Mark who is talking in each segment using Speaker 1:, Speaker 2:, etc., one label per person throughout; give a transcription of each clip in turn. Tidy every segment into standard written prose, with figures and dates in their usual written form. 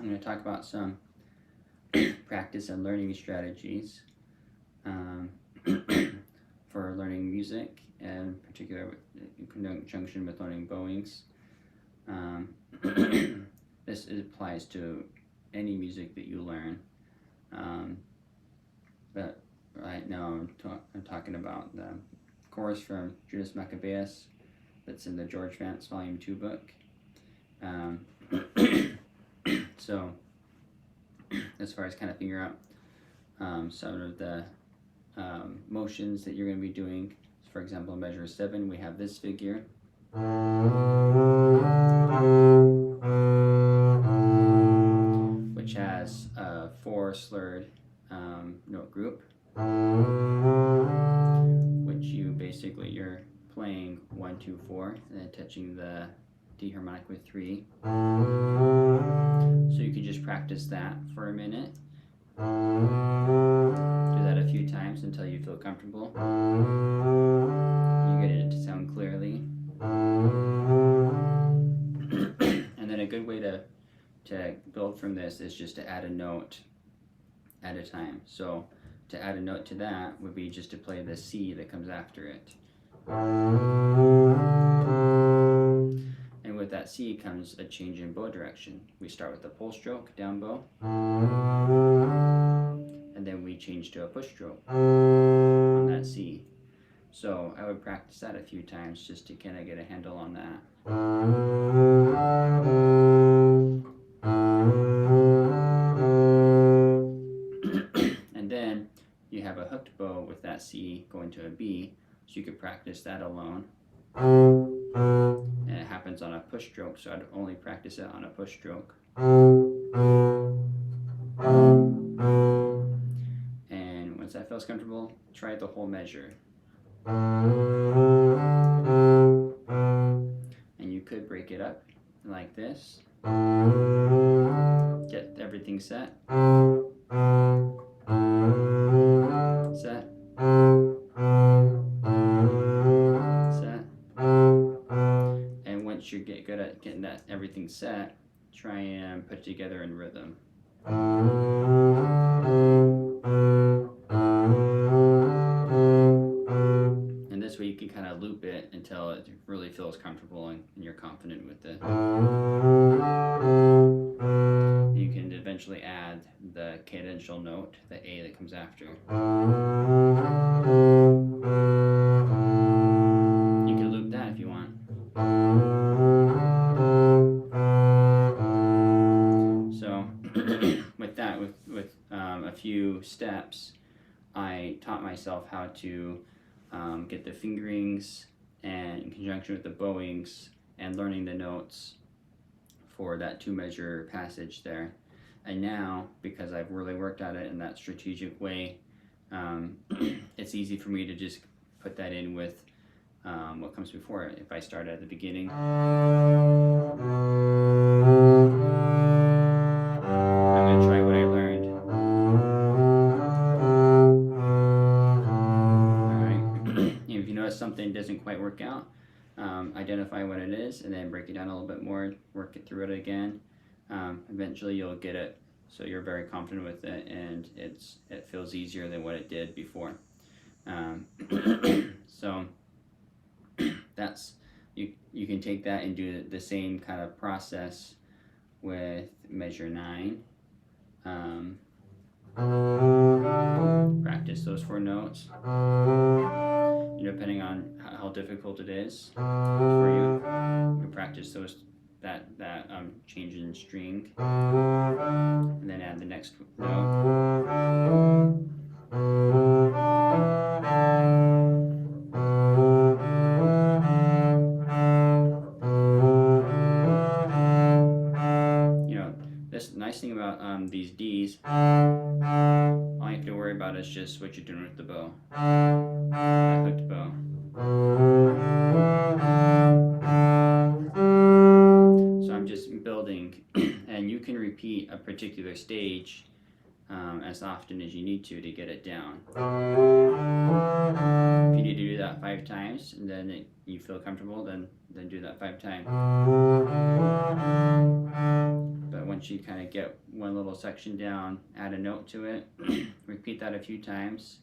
Speaker 1: I'm going to talk about some practice and learning strategies um, for learning music, and in particular in conjunction with learning bowings. Um, this applies to any music that you learn, but right now I'm talking about the chorus from Judas Maccabaeus that's in the George Vance Volume 2 book. So as far as kind of figure out some of the motions that you're going to be doing, for example, in measure 7 we have this figure, which has a 4 slurred note group, which you're playing 1, 2, 4, and then touching the D harmonic with 3. So you could just practice that for a minute. Do that a few times until you feel comfortable. You get it to sound clearly. And then a good way to build from this is just to add a note at a time. So to add a note to that would be just to play the C that comes after it. And with that C comes a change in bow direction. We start with a pull stroke, down bow, and then we change to a push stroke on that C. So I would practice that a few times just to kind of get a handle on that. And then you have a hooked bow with that C going to a B, so you could practice that alone. And it happens on a push stroke, so I'd only practice it on a push stroke. And once that feels comfortable, try the whole measure. And you could break it up like this. Get everything set. Set. Set. And once you get good at getting everything set, try and put it together in rhythm. And this way you can kind of loop it until it really feels comfortable and you're confident with it. You can eventually add the cadential note, the A that comes after. You can loop that if you want. So with that, with a few steps, I taught myself how to get the fingerings and in conjunction with the bowings and learning the notes for that 2-measure passage there. And now, because I've really worked at it in that strategic way, it's easy for me to just put that in with what comes before it. If I start at the beginning, I'm going to try what I learned. Alright, if you notice something doesn't quite work out, identify what it is and then break it down a little bit more, work it through it again. Eventually you'll get it so you're very confident with it, and it feels easier than what it did before. So that's you can take that and do the same kind of process with measure 9. Practice those 4 notes. Depending on how difficult it is for you, you can practice that change in string, and then add the next note. This nice thing about these D's, all you have to worry about is just what you're doing with the bow, that hooked bow. So I'm just building, and you can repeat a particular stage as often as you need to get it down. If you need to do that 5 times and then you feel comfortable, then do that 5 times. But once you kind of get one little section down, add a note to it, repeat that a few times,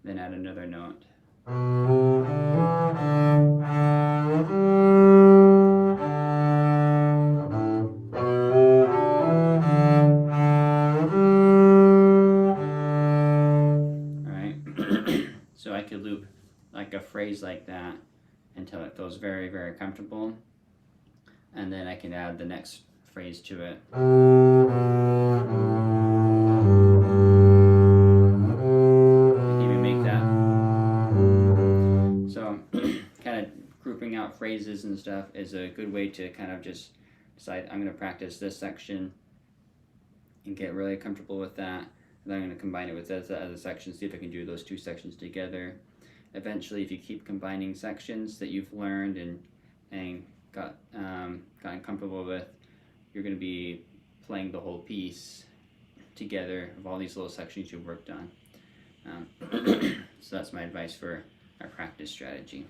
Speaker 1: then add another note. Alright, so I could loop like a phrase like that until it feels very, very comfortable, and then I can add the next phrase to it. Even make that. So kind of grouping out phrases and stuff is a good way to kind of just decide, I'm going to practice this section and get really comfortable with that. And then I'm going to combine it with this other section, see if I can do those two sections together. Eventually, if you keep combining sections that you've learned and gotten comfortable with, you're going to be playing the whole piece together of all these little sections you've worked on. So that's my advice for our practice strategy.